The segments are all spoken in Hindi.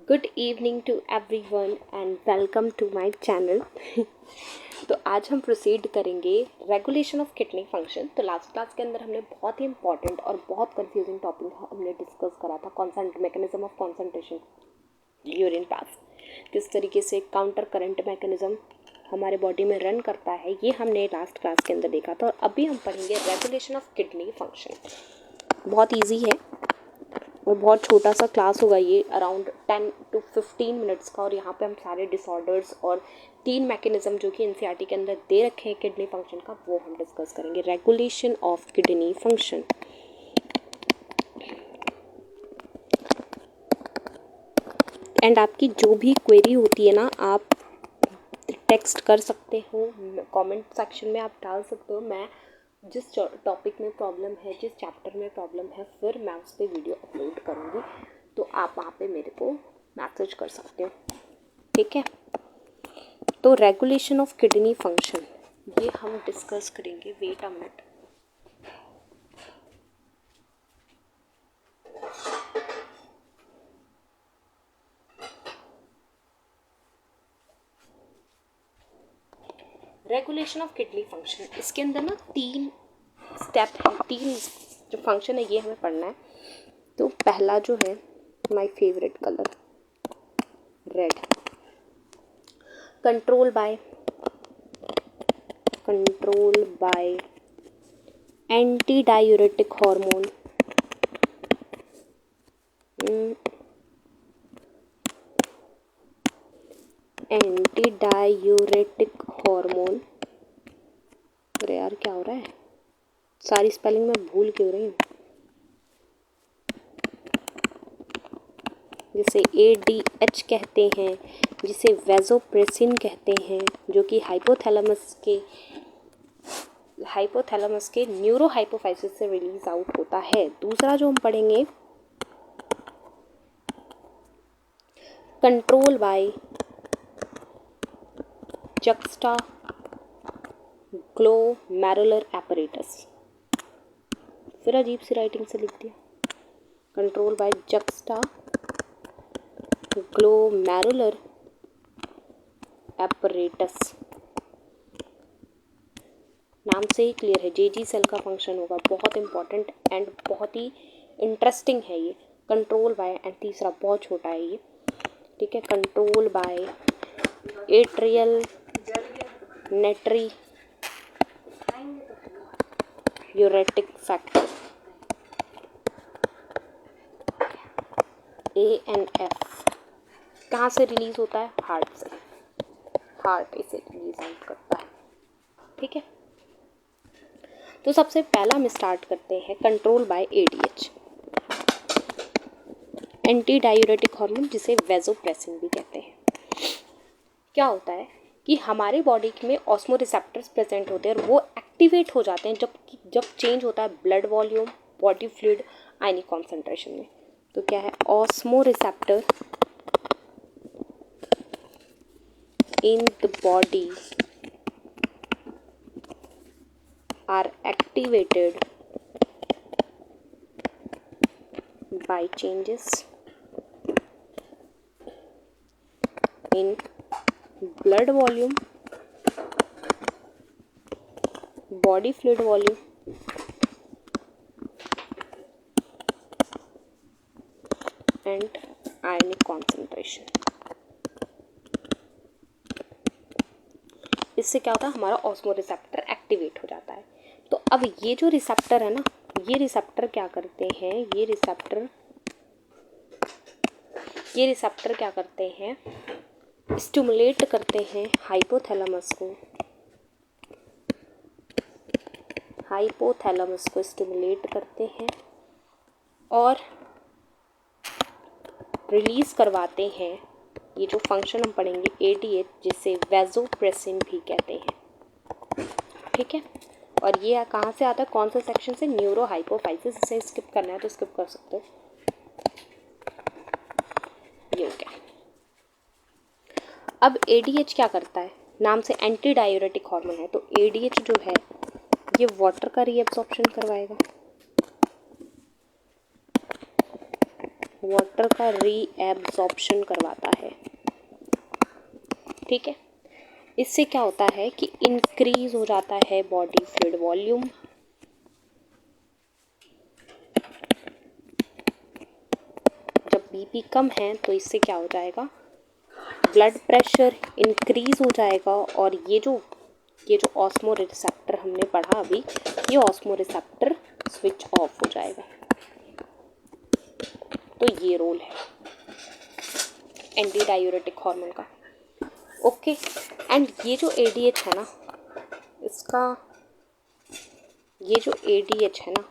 Good evening to everyone and welcome to my channel. तो आज हम प्रोसीड करेंगे रेगुलेशन ऑफ किडनी फंक्शन। तो लास्ट क्लास के अंदर हमने बहुत ही इंपॉर्टेंट और बहुत कंफ्यूजिंग टॉपिक हमने डिस्कस करा था, mechanism of concentration urine pass. किस तरीके से काउंटर करंट मैकेनिज्म हमारे बॉडी में रन करता है, ये हमने लास्ट क्लास के अंदर देखा था। और अभी हम पढ़ेंगे रेगुलेशन ऑफ किडनी फंक्शन। बहुत ईजी है और बहुत छोटा सा क्लास होगा ये, अराउंड 10 to 15 मिनट्स का। और यहाँ पे हम सारे डिसऑर्डर्स और 3 मैकेनिज्म जो कि एनसीईआरटी के अंदर दे रखे हैं किडनी फंक्शन का, वो हम डिस्कस करेंगे। Regulation of kidney function. And आपकी जो भी क्वेरी होती है ना, आप टेक्स्ट कर सकते हो, कमेंट सेक्शन में आप डाल सकते हो। मैं जिस टॉपिक में प्रॉब्लम है, जिस चैप्टर में प्रॉब्लम है, फिर मैं उस पर वीडियो अपलोड करूँगी, तो आप वहाँ पे मेरे को मैसेज कर सकते हो, ठीक है। तो रेगुलेशन ऑफ किडनी फंक्शन ये हम डिस्कस करेंगे। Wait a minute. Regulation of kidney function, इसके अंदर ना 3 स्टेप है, 3 जो फंक्शन है ये हमें पढ़ना है। तो पहला जो है, my favourite colour red, control by anti diuretic hormone, anti diuretic hormone. अरे यार क्या हो रहा है, सारी स्पेलिंग में भूल क्यों रही हूँ। जिसे ADH कहते हैं, जिसे वैसोप्रेसिन कहते हैं, जो कि हाइपोथैलेमस के न्यूरोहाइपोफाइसिस से रिलीज आउट होता है। दूसरा जो हम पढ़ेंगे, control by juxta glomerular apparatus. फिर अजीब सी राइटिंग से लिख दिया, control by juxta glomerular apparatus. नाम से ही क्लियर है, जेजी सेल का फंक्शन होगा। बहुत इंपॉर्टेंट एंड बहुत ही इंटरेस्टिंग है ये। कंट्रोल बाय, एंड तीसरा बहुत छोटा है ये, ठीक है, control by atrial natriuretic factor, ANF। कहाँ से रिलीज होता है? हार्ट से। हार्ट इसे रिलीज आउट करता है, ठीक है। तो सबसे पहला हम स्टार्ट करते हैं control by ADH, anti diuretic hormone, जिसे वैसोप्रेसिन भी कहते हैं। क्या होता है कि हमारे बॉडी में ऑस्मोरिसेप्टर्स प्रेजेंट होते हैं और वो एक्टिवेट हो जाते हैं जब चेंज होता है ब्लड वॉल्यूम, बॉडी फ्लूइड, आयनिक कॉन्सेंट्रेशन में। तो क्या है, ऑस्मोरिसेप्टर in the body are activated by changes in blood volume, body fluid volume, and ionic concentration। इससे क्या होता है, हमारा ऑस्मोरिसेप्टर एक्टिवेट हो जाता है। तो अब ये जो रिसेप्टर है ना, ये रिसेप्टर क्या करते हैं, ये रिसेप्टर क्या करते हैं, स्टिमुलेट करते हैं हाइपोथैलेमस को स्टिमुलेट करते हैं और रिलीज करवाते हैं ये जो फंक्शन हम पढ़ेंगे ADH, जिसे वैसोप्रेसिन भी कहते हैं, ठीक है। और ये कहाँ से आता है, कौन से सेक्शन से? न्यूरोहाइपोफाइसिस। इसे स्किप करना है तो स्किप कर सकते हो, ये हो गया। अब ADH क्या करता है, नाम से एंटी डायूरेटिक हार्मोन है, तो ADH जो है ये वाटर का रीअब्सॉर्प्शन करवाएगा, वाटर का रीएब्जॉर्प्शन करवाता है। ठीक है, इससे क्या होता है कि इंक्रीज हो जाता है बॉडी फ्लूइड वॉल्यूम, जब बीपी कम है तो इससे क्या हो जाएगा, ब्लड प्रेशर इंक्रीज हो जाएगा। और ये जो ऑस्मो रिसेप्टर हमने पढ़ा अभी, ये ऑस्मो रिसेप्टर स्विच ऑफ हो जाएगा। तो ये रोल है एंटी डायूरेटिक हार्मोन का। ओके, एंड ये जो ADH है ना, इसका ये जो ADH है ना,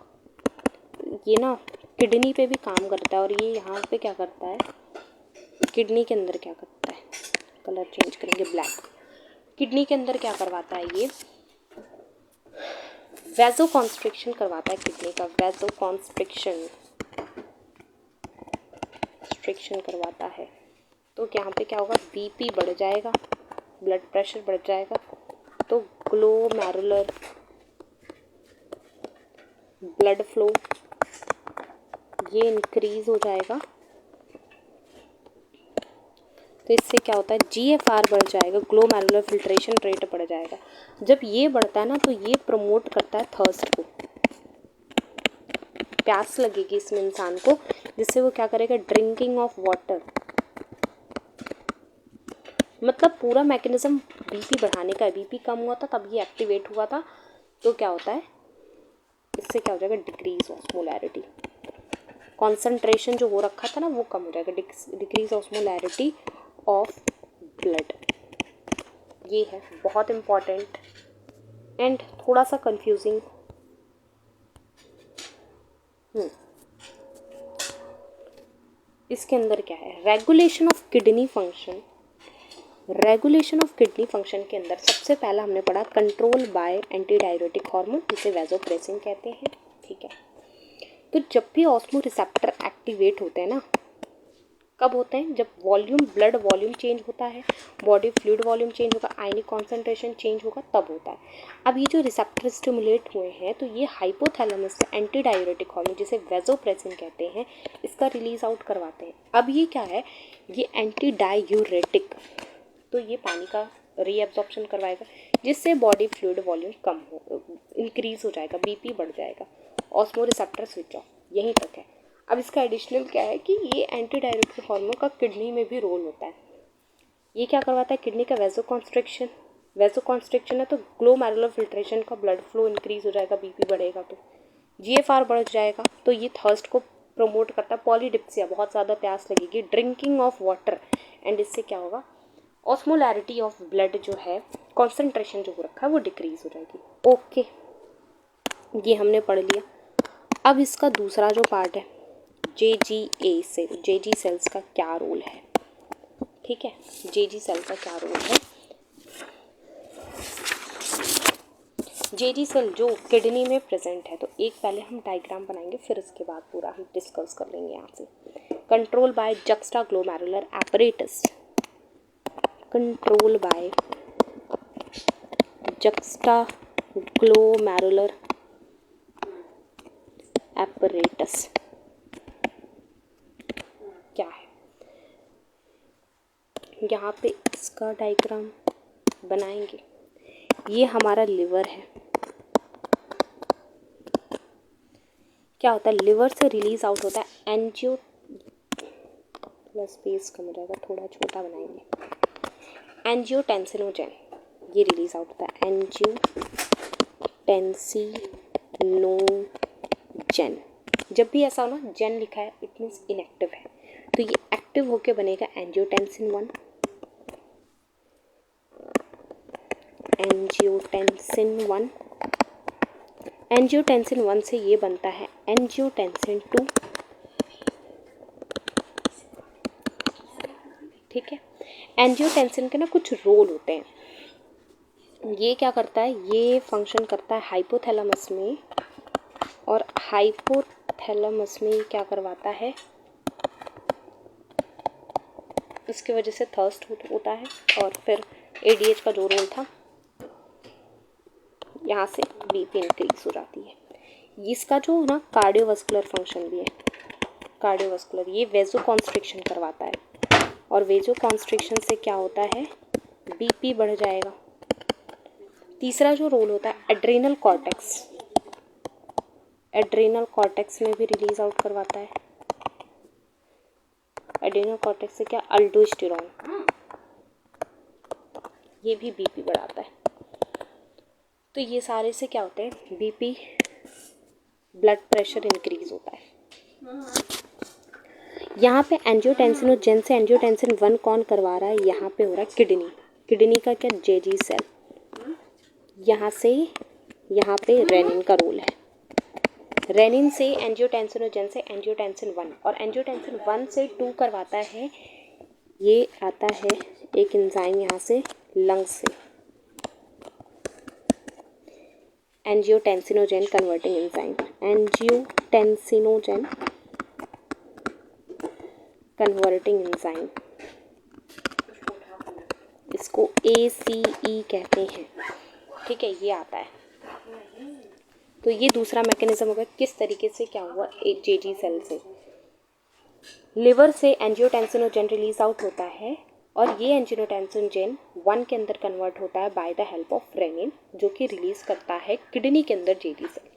ये ना किडनी पे भी काम करता है। और ये यहाँ पे क्या करता है, किडनी के अंदर क्या करता है, कलर चेंज करेंगे, ब्लैक। किडनी के अंदर क्या करवाता है, ये वैसो कॉन्स्ट्रिक्शन करवाता है किडनी का, वैसो कॉन्स्ट्रिक्शन करवाता है। तो यहाँ पे क्या होगा, बीपी बढ़ जाएगा, ब्लड प्रेशर बढ़ जाएगा, तो ग्लोमेरुलर ब्लड फ्लो ये इंक्रीज हो जाएगा। तो इससे क्या होता है, GFR बढ़ जाएगा, ग्लोमेरुलर फिल्ट्रेशन रेट बढ़ जाएगा। जब ये बढ़ता है ना तो ये प्रमोट करता है थर्स्ट को, प्यास लगेगी इसमें इंसान को, जिससे वो क्या करेगा, ड्रिंकिंग ऑफ वाटर। मतलब पूरा मैकेनिज्म बीपी बढ़ाने का है। बीपी कम हुआ था तब ये एक्टिवेट हुआ था। तो क्या होता है, इससे क्या हो जाएगा, डिक्रीज ऑस्मोलैरिटी, कॉन्सेंट्रेशन जो हो रखा था ना वो कम हो जाएगा, डिक्रीज ऑस्मोलैरिटी ऑफ ब्लड। ये है बहुत इम्पॉर्टेंट एंड थोड़ा सा कंफ्यूजिंग। इसके अंदर क्या है, regulation of kidney function. Regulation of kidney function के अंदर सबसे पहला हमने पढ़ा control by anti diuretic hormone, जिसे वैसोप्रेसिन कहते हैं। ठीक है, तो जब भी ऑस्मो रिसेप्टर एक्टिवेट होते हैं ना, कब होते हैं, जब वॉल्यूम, ब्लड वॉल्यूम चेंज होता है, बॉडी फ्लूइड वॉल्यूम चेंज होगा, आयनिक कॉन्सेंट्रेशन चेंज होगा, तब होता है। अब ये जो रिसेप्टर स्टिमुलेट हुए हैं तो ये हाइपोथैलेमस से एंटी डायरेटिक हार्मोन, जिसे वैसोप्रेसिन कहते हैं, इसका रिलीज आउट करवाते हैं। अब ये क्या है, ये एंटी डायूरेटिक, तो ये पानी का रीएब्जॉर्प्शन करवाएगा, जिससे बॉडी फ्लूइड वॉल्यूम कम हो, इंक्रीज हो जाएगा, बीपी बढ़ जाएगा, ऑस्मो रिसेप्टर स्विच ऑफ। यहीं तक है। अब इसका एडिशनल क्या है कि ये एंटी डायरेटिक हार्मोन का किडनी में भी रोल होता है। ये क्या करवाता है, किडनी का वैसो कॉन्स्ट्रिक्शन है तो ग्लोमेरुलर फिल्ट्रेशन का, ब्लड फ्लो इंक्रीज हो जाएगा, बीपी बढ़ेगा तो GFR बढ़ जाएगा, तो ये थर्स्ट को प्रमोट करता है। पॉलीडिप्सिया, बहुत ज़्यादा प्यास लगेगी, ड्रिंकिंग ऑफ वाटर, एंड इससे क्या होगा, ऑस्मोलैरिटी ऑफ ब्लड जो है, कॉन्सेंट्रेशन जो हो रखा है वो डिक्रीज हो जाएगी। ओके, ये हमने पढ़ लिया। अब इसका दूसरा जो पार्ट है, जेजी सेल्स का क्या रोल है। ठीक है, जेजी सेल का क्या रोल है। जेजी सेल जो किडनी में प्रेजेंट है, तो एक पहले हम डायग्राम बनाएंगे, फिर इसके बाद पूरा हम डिस्कस कर लेंगे यहाँ से। Control by juxta glomerular apparatus, control by juxta glomerular apparatus क्या है, यहाँ पे इसका डायग्राम बनाएंगे। ये हमारा लिवर है। क्या होता है, लिवर से रिलीज आउट होता है एंजियो, थोड़ा स्पेस कम हो जाएगा, थोड़ा छोटा बनाएंगे, एंजियोटेंसिनोजेन, ये रिलीज आउट होता है एंजियोटेंसिनोजेन। जब भी ऐसा हो ना, जेन लिखा है, इट मीन्स इनएक्टिव है, तो ये एक्टिव होके बनेगा एंजियोटेंसिन 1। एंजियोटेंसिन 1 से ये बनता है एंजियोटेंसिन 2। ठीक है, एंजियोटेंसिन के ना कुछ रोल होते हैं। ये क्या करता है, ये फंक्शन करता है हाइपोथैलेमस में, और हाइपोथैलेमस में ये क्या करवाता है, इसकी वजह से थर्स्ट होता है, और फिर ADH का जो रोल था, यहाँ से बीपी इंक्रीज हो जाती है। इसका जो ना कार्डियोवास्कुलर फंक्शन भी है, कार्डियोवास्कुलर, ये वेजो कॉन्स्ट्रिक्शन करवाता है और वेजो कॉन्स्ट्रिक्शन से क्या होता है, बीपी बढ़ जाएगा। तीसरा जो रोल होता है एड्रेनल कॉर्टेक्स, एड्रेनल कॉर्टेक्स में भी रिलीज आउट करवाता है। एड्रेनल कॉर्टेक्स से क्या, अल्डोस्टेरोन, ये भी बीपी बढ़ाता है। तो ये सारे से क्या होता है, बीपी, ब्लड प्रेशर इंक्रीज होता है। यहाँ पे एंजियोटेंसिनोजेन से एंजियोटेंसिन 1 कौन करवा रहा है, यहाँ पे हो रहा है किडनी, किडनी का क्या, जेजी सेल, यहाँ से यहाँ पे रेनिन का रोल है। रेनिन से एंजियोटेंसिनोजेन से एंजियोटेंसिन 1 और एंजियोटेंसिन 1 से 2 करवाता है, ये आता है एक एंजाइम यहाँ से लंग्स से, angiotensinogen converting enzyme, angiotensinogen converting enzyme, इसको ACE कहते हैं, ठीक है, ये आता है। तो ये दूसरा मैकेनिज्म होगा, किस तरीके से क्या हुआ, एक जेजी सेल से लिवर से एंजियोटेंसिनोजेन रिलीज आउट होता है और ये एंजियोटेंसिनोजेन 1 के अंदर कन्वर्ट होता है by the help of renin, जो कि रिलीज करता है किडनी के अंदर जेजी सेल।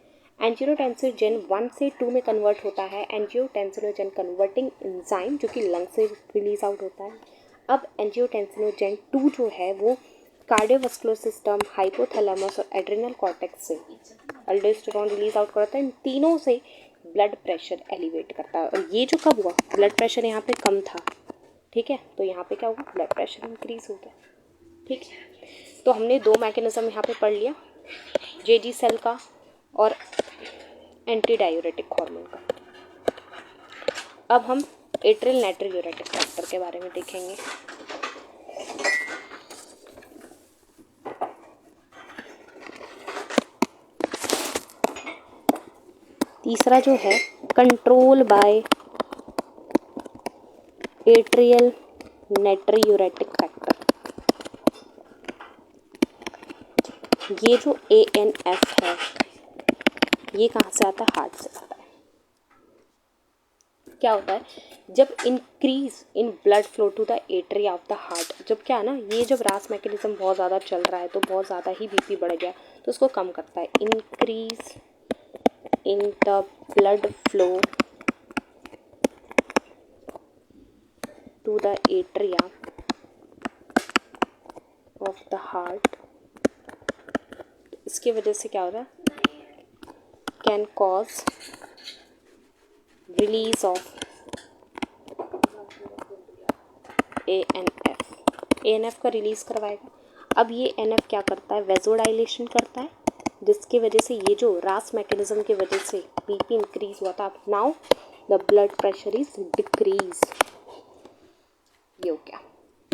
एंजियोटेंसिनोजेन 1 से 2 में कन्वर्ट होता है एंजियोटेंसिनोजेन कन्वर्टिंग एंजाइम, जो कि लंग से रिलीज आउट होता है। अब एंजियोटेंसिनोजेन 2 जो है वो कार्डियोवास्कुलर सिस्टम, हाइपोथैलेमस और एड्रेनल कॉर्टेक्स से अल्डोस्टेरोन रिलीज आउट करता है। इन तीनों से ब्लड प्रेशर एलिवेट करता है। और ये जो कब हुआ, ब्लड प्रेशर यहाँ पे कम था, ठीक है, तो यहाँ पे क्या हुआ, ब्लड प्रेशर इंक्रीज हो गया, ठीक है। तो हमने 2 मैकेनिज्म यहाँ पे पढ़ लिया, जेजी सेल का और एंटी डायूरेटिक हार्मोन का। अब हम एट्रियल नाइट्रोयूरेटिक फैक्टर के बारे में देखेंगे। तीसरा जो है कंट्रोल बाय एट्रियल नाइट्रोयूरेटिक फैक्टर, ये जो ANF है ये कहाँ से आता है, हार्ट से आता है। क्या होता है, जब increase in blood flow to the atria of the heart, जब क्या है ना, ये जब रास मैकेनिज्म बहुत ज़्यादा चल रहा है तो बहुत ज़्यादा ही बीपी बढ़ गया तो उसको कम करता है। Increase in the blood flow to the atria of the heart, इसकी वजह से क्या होता है, can cause release of ANF का रिलीज करवाएगा। अब ये NF क्या करता है, वेजोडाइलेशन करता है, जिसकी वजह से ये जो रास मैकेनिज्म की वजह से बीपी इंक्रीज हुआ था, now the blood pressure is decrease, ये हो गया।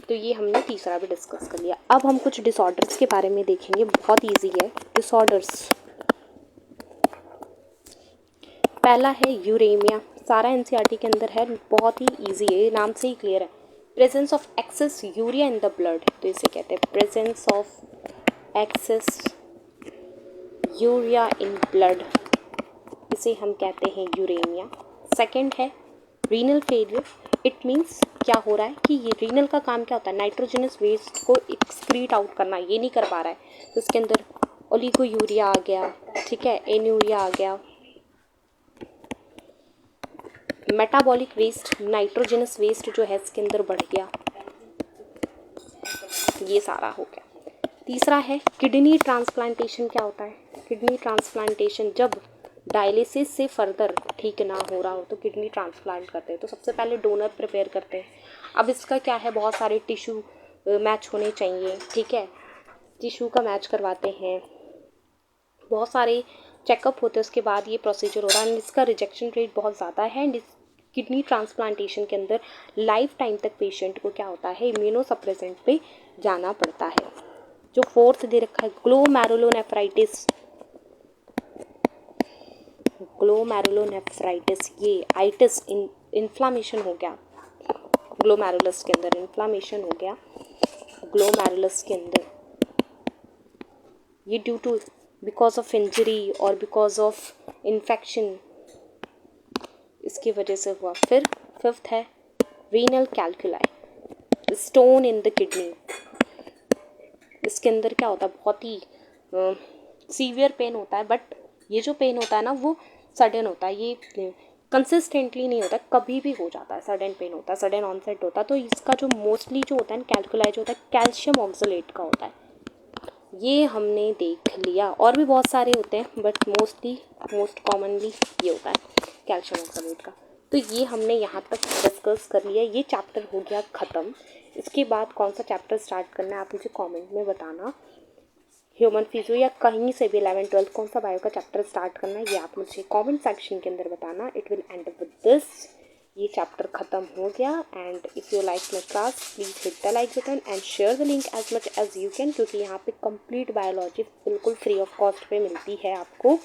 तो ये हमने तीसरा भी डिस्कस कर लिया। अब हम कुछ डिसऑर्डर्स के बारे में देखेंगे, बहुत इजी है डिसऑर्डर्स। पहला है यूरेमिया, सारा NCERT के अंदर है, बहुत ही इजी है, नाम से ही क्लियर है। Presence of excess urea in the blood, तो इसे कहते हैं presence of excess urea in blood, इसे हम कहते हैं यूरेमिया। सेकंड है रीनल फेलियर, इट मीन्स क्या हो रहा है कि ये रीनल का काम क्या होता है, नाइट्रोजनस वेस्ट को एक्सक्रीट आउट करना, ये नहीं कर पा रहा है, तो इसके अंदर ओलिगोयूरिया आ गया, ठीक है, एन्यूरिया आ गया, मेटाबॉलिक वेस्ट, नाइट्रोजनस वेस्ट जो है इसके अंदर बढ़ गया, ये सारा हो गया। तीसरा है किडनी ट्रांसप्लांटेशन, क्या होता है, किडनी ट्रांसप्लांटेशन जब डायलिसिस से फर्दर ठीक ना हो रहा हो तो किडनी ट्रांसप्लांट करते हैं, तो सबसे पहले डोनर प्रिपेयर करते हैं। अब इसका क्या है, बहुत सारे टिश्यू मैच होने चाहिए, ठीक है, टिश्यू का मैच करवाते हैं, बहुत सारे चेकअप होते हैं, उसके बाद ये प्रोसीजर हो रहा है। इसका रिजेक्शन रेट बहुत ज़्यादा है एंड किडनी ट्रांसप्लांटेशन के अंदर लाइफ टाइम तक पेशेंट को क्या होता है, इम्यूनोसप्रेसेंट पे जाना पड़ता है। जो फोर्थ दे रखा है ग्लोमेरुलोनेफ्राइटिस, ग्लोमेरुलोनेफ्राइटिस, ये आइटिस, इन्फ्लामेशन हो गया ग्लोमेरुलस के अंदर, इन्फ्लामेशन हो गया ग्लोमेरुलस के अंदर, ये due to because of injury और बिकॉज ऑफ इन्फेक्शन, इसकी वजह से हुआ। फिर फिफ्थ है renal calculi, stone in the kidney. इसके अंदर क्या होता है, बहुत ही सीवियर पेन होता है, बट ये जो पेन होता है ना वो सडन होता है, ये कंसिस्टेंटली नहीं होता, कभी भी हो जाता है, सडन पेन होता है, सडन ऑनसेट होता है। तो इसका जो मोस्टली जो होता है कैल्कुलाई जो होता है कैल्शियम ऑक्सलेट का होता है। ये हमने देख लिया, और भी बहुत सारे होते हैं बट मोस्ट कॉमनली ये होता है कैल्शियम ऑक्सलेट का। तो ये हमने यहाँ तक डिस्कस कर लिया, ये चैप्टर हो गया ख़त्म। इसके बाद कौन सा चैप्टर स्टार्ट करना है आप मुझे कमेंट में बताना। ह्यूमन फिजियो या कहीं से भी 11th-12th कौन सा बायो का चैप्टर स्टार्ट करना है ये आप मुझे कमेंट सेक्शन के अंदर बताना। It will end with this, ये चैप्टर ख़त्म हो गया। And if you like my class please hit the like button and share the link as much as you can, क्योंकि यहाँ पे कंप्लीट बायोलॉजी बिल्कुल फ्री ऑफ कॉस्ट पे मिलती है आपको।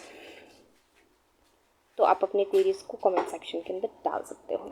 तो आप अपने क्वेरीज को कमेंट सेक्शन के अंदर डाल सकते हो।